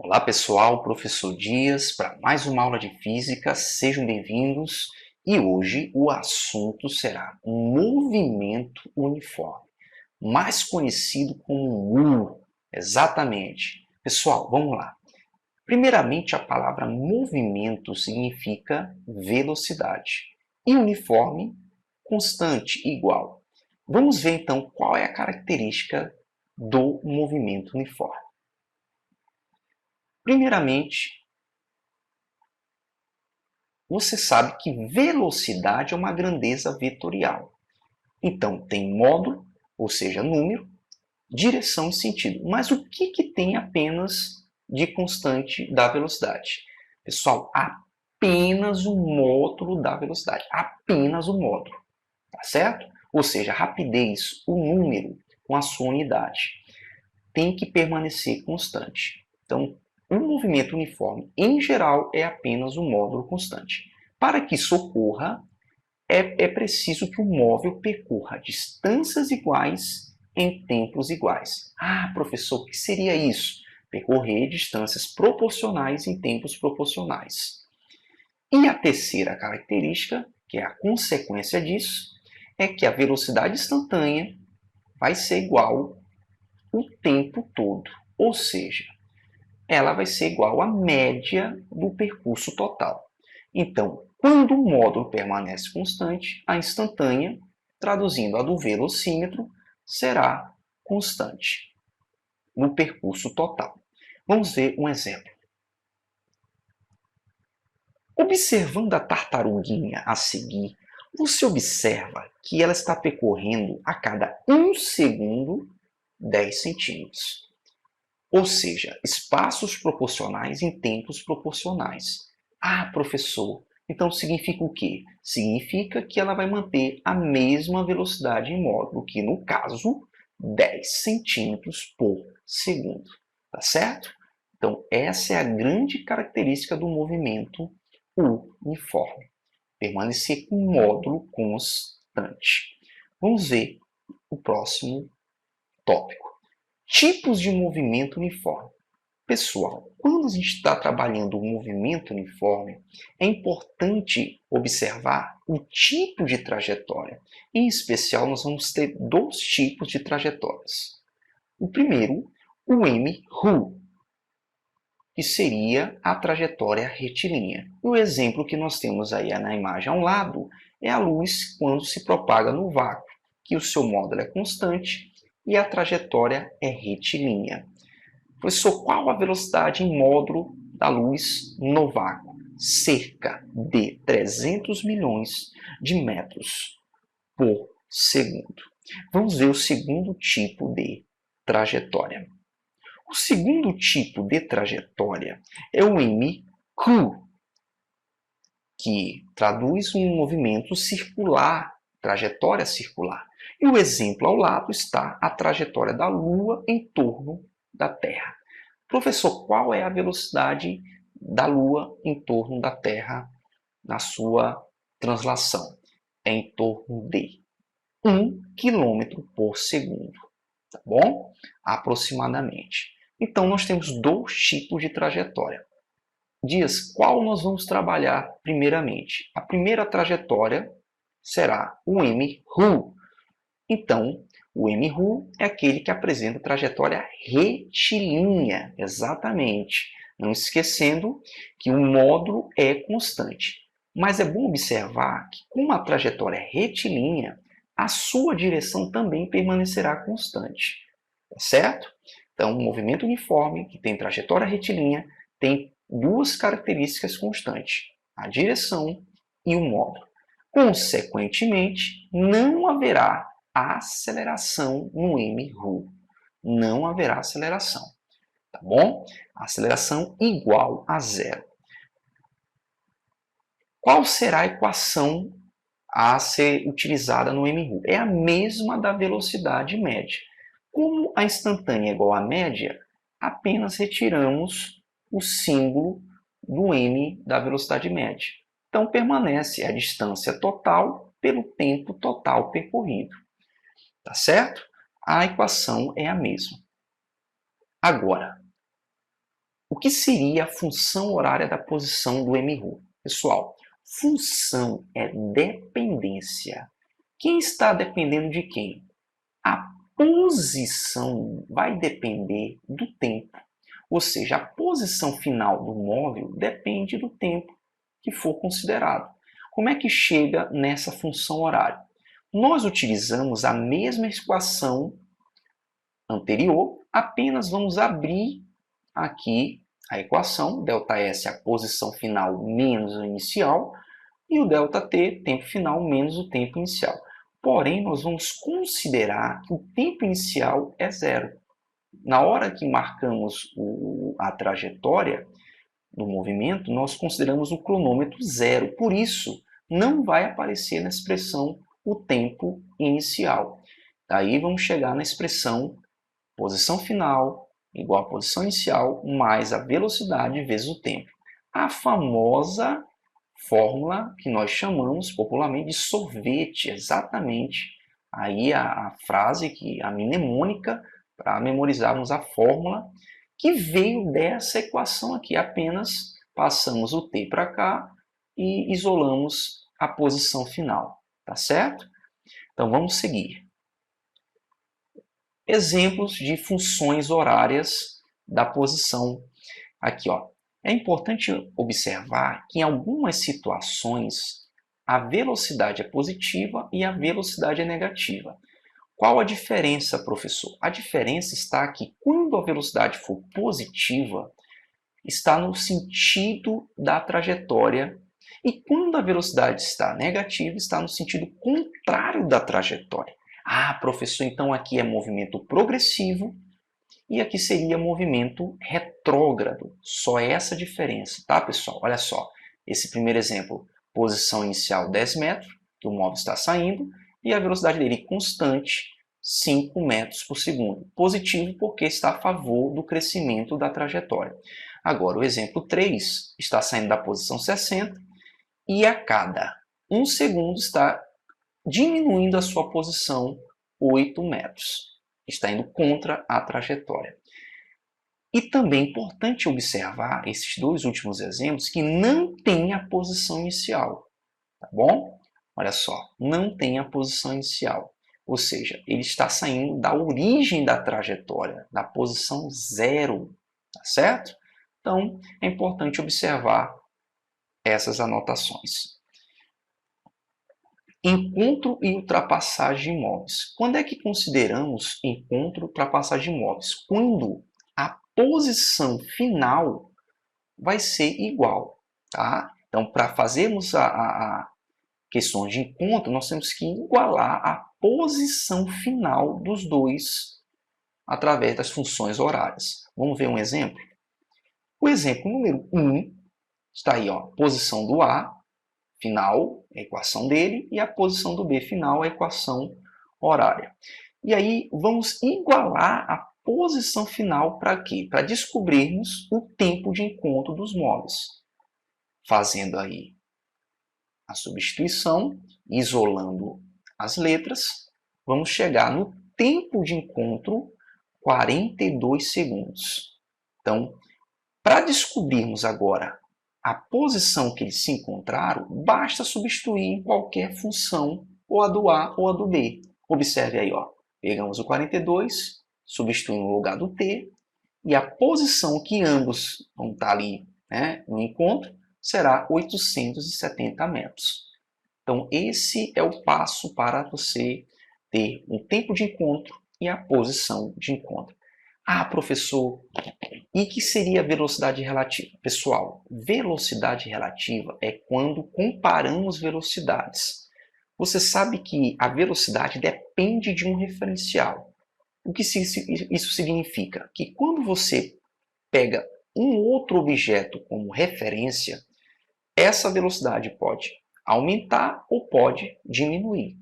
Olá pessoal, professor Dias para mais uma aula de física, sejam bem-vindos e hoje o assunto será movimento uniforme, mais conhecido como U, exatamente. Pessoal, vamos lá. Primeiramente, a palavra movimento significa velocidade e uniforme, constante, igual. Vamos ver então qual é a característica do movimento uniforme. Primeiramente, você sabe que velocidade é uma grandeza vetorial. Então, tem módulo, ou seja, número, direção e sentido. Mas o que tem apenas de constante da velocidade? Pessoal, apenas o módulo da velocidade. Apenas o módulo. Tá certo? Ou seja, a rapidez, o número com a sua unidade, tem que permanecer constante. Então, o movimento uniforme, em geral, é apenas um módulo constante. Para que isso ocorra, é preciso que o móvel percorra distâncias iguais em tempos iguais. Ah, professor, o que seria isso? Percorrer distâncias proporcionais em tempos proporcionais. E a terceira característica, que é a consequência disso, é que a velocidade instantânea vai ser igual o tempo todo. Ou seja, ela vai ser igual à média do percurso total. Então, quando o módulo permanece constante, a instantânea, traduzindo a do velocímetro, será constante no percurso total. Vamos ver um exemplo. Observando a tartaruguinha a seguir, você observa que ela está percorrendo a cada 1 segundo 10 centímetros. Ou seja, espaços proporcionais em tempos proporcionais. Ah, professor, então significa o quê? Significa que ela vai manter a mesma velocidade em módulo, que no caso, 10 centímetros por segundo. Tá certo? Então, essa é a grande característica do movimento uniforme. Permanecer com um módulo constante. Vamos ver o próximo tópico. Tipos de movimento uniforme. Pessoal, quando a gente está trabalhando o movimento uniforme, é importante observar o tipo de trajetória. Em especial, nós vamos ter dois tipos de trajetórias. O primeiro, o M-RU, que seria a trajetória retilínea. E o exemplo que nós temos aí na imagem ao lado é a luz quando se propaga no vácuo, que o seu módulo é constante e a trajetória é retilínea. Professor, qual a velocidade em módulo da luz no vácuo? Cerca de 300 milhões de metros por segundo. Vamos ver o segundo tipo de trajetória. O segundo tipo de trajetória é o M-RU, que traduz um movimento circular, trajetória circular. E o exemplo ao lado está a trajetória da Lua em torno da Terra. Professor, qual é a velocidade da Lua em torno da Terra na sua translação? É em torno de 1 km por segundo, tá bom? Aproximadamente. Então, nós temos dois tipos de trajetória. Dias, qual nós vamos trabalhar primeiramente? A primeira trajetória será o M-RU. Então, o M-RU é aquele que apresenta trajetória retilínea, exatamente. Não esquecendo que o módulo é constante. Mas é bom observar que com a trajetória retilínea, a sua direção também permanecerá constante. Tá certo? Então, um movimento uniforme, que tem trajetória retilínea, tem duas características constantes, a direção e o módulo. Consequentemente, não haverá aceleração no M-RU. Não haverá aceleração, tá bom? Aceleração igual a zero. Qual será a equação a ser utilizada no M-RU? É a mesma da velocidade média. Como a instantânea é igual à média, apenas retiramos o símbolo do m da velocidade média. Então, permanece a distância total pelo tempo total percorrido. Tá certo? A equação é a mesma. Agora, O que seria a função horária da posição do MRU? Pessoal, função é dependência. Quem está dependendo de quem? A posição vai depender do tempo. Ou seja, a posição final do móvel depende do tempo que for considerado. Como é que chega nessa função horária? Nós utilizamos a mesma equação anterior, apenas vamos abrir aqui a equação, ΔS é a posição final menos o inicial, e o ΔT, tempo final menos o tempo inicial. Porém, nós vamos considerar que o tempo inicial é zero. Na hora que marcamos a trajetória do movimento, nós consideramos o cronômetro zero. Por isso, não vai aparecer na expressão o tempo inicial. Daí vamos chegar na expressão posição final igual a posição inicial mais a velocidade vezes o tempo. A famosa fórmula que nós chamamos popularmente de sorvete, exatamente aí a frase, a mnemônica, para memorizarmos a fórmula que veio dessa equação aqui. Apenas passamos o t para cá e isolamos a posição final, tá certo? Então vamos seguir. Exemplos de funções horárias da posição. Aqui, ó. É importante observar que em algumas situações a velocidade é positiva e a velocidade é negativa. Qual a diferença, professor? A diferença está que quando a velocidade for positiva, está no sentido da trajetória, e quando a velocidade está negativa, está no sentido contrário da trajetória. Ah, professor, então aqui é movimento progressivo e aqui seria movimento retrógrado. Só essa diferença, tá, pessoal? Olha só, esse primeiro exemplo, posição inicial 10 metros, que o móvel está saindo, e a velocidade dele constante, 5 metros por segundo. Positivo porque está a favor do crescimento da trajetória. Agora, o exemplo 3 está saindo da posição 60 e a cada 1 segundo está diminuindo a sua posição 8 metros. Está indo contra a trajetória. E também é importante observar esses dois últimos exemplos que não tem a posição inicial, tá bom? Olha só, não tem a posição inicial. Ou seja, ele está saindo da origem da trajetória, da posição zero, tá certo? Então, é importante observar essas anotações. Encontro e ultrapassagem de móveis. Quando é que consideramos encontro e ultrapassagem de móveis? Quando a posição final vai ser igual, tá? Então, para fazermos a questões de encontro, nós temos que igualar a posição final dos dois através das funções horárias. Vamos ver um exemplo? O exemplo número 1 está aí, ó, posição do A final, a equação dele, e a posição do B final, a equação horária. E aí vamos igualar a posição final para quê? Para descobrirmos o tempo de encontro dos móveis. Fazendo aí a substituição, isolando as letras, vamos chegar no tempo de encontro 42 segundos. Então, para descobrirmos agora a posição que eles se encontraram, basta substituir em qualquer função, ou a do A ou a do B. Observe aí, ó. Pegamos o 42, substituímos no lugar do T, e a posição que ambos vão estar ali, né, no encontro será 870 metros. Então, esse é o passo para você ter um tempo de encontro e a posição de encontro. Ah, professor, e que seria a velocidade relativa? Pessoal, velocidade relativa é quando comparamos velocidades. Você sabe que a velocidade depende de um referencial. O que isso significa? Que quando você pega um outro objeto como referência, essa velocidade pode aumentar ou pode diminuir.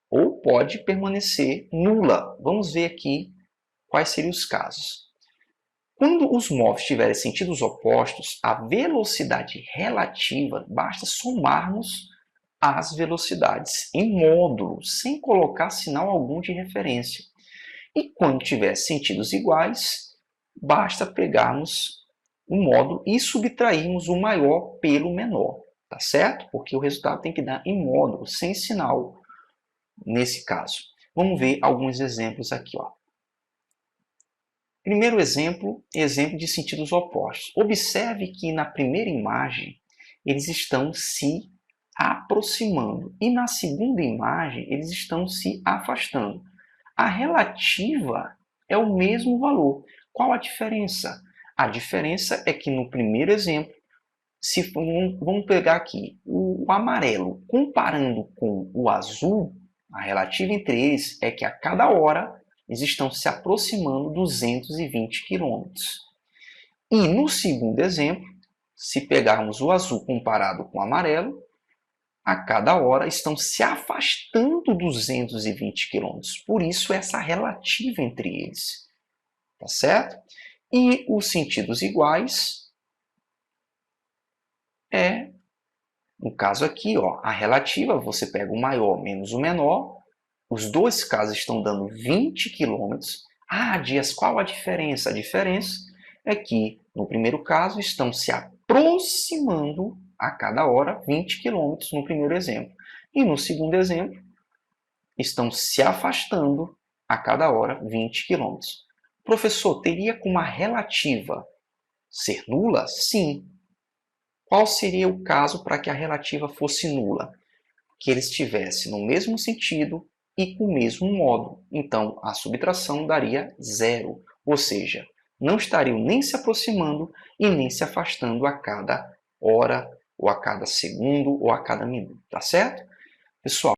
Ou pode permanecer nula. Vamos ver aqui quais seriam os casos. Quando os móveis tiverem sentidos opostos, a velocidade relativa, basta somarmos as velocidades em módulo, sem colocar sinal algum de referência. E quando tiver sentidos iguais, basta pegarmos o módulo e subtrairmos o maior pelo menor, tá certo? Porque o resultado tem que dar em módulo, sem sinal, nesse caso. Vamos ver alguns exemplos aqui, ó. Primeiro exemplo de sentidos opostos. Observe que na primeira imagem eles estão se aproximando e na segunda imagem eles estão se afastando. A relativa é o mesmo valor. Qual a diferença? A diferença é que no primeiro exemplo, vamos pegar aqui o amarelo, comparando com o azul, a relativa entre eles é que a cada hora eles estão se aproximando 220 km. E no segundo exemplo, se pegarmos o azul comparado com o amarelo, a cada hora estão se afastando 220 km. Por isso, essa relativa entre eles. Tá certo? E os sentidos iguais no caso aqui, ó, a relativa, você pega o maior menos o menor, os dois casos estão dando 20 km. Ah, Dias, qual a diferença? A diferença é que, no primeiro caso, estão se aproximando a cada hora 20 km no primeiro exemplo. E no segundo exemplo, estão se afastando a cada hora 20 km. Professor, teria como a relativa ser nula? Sim. Qual seria o caso para que a relativa fosse nula? Que eles estivessem no mesmo sentido e com o mesmo módulo. Então, a subtração daria zero. Ou seja, não estariam nem se aproximando e nem se afastando a cada hora, ou a cada segundo, ou a cada minuto. Tá certo? Pessoal,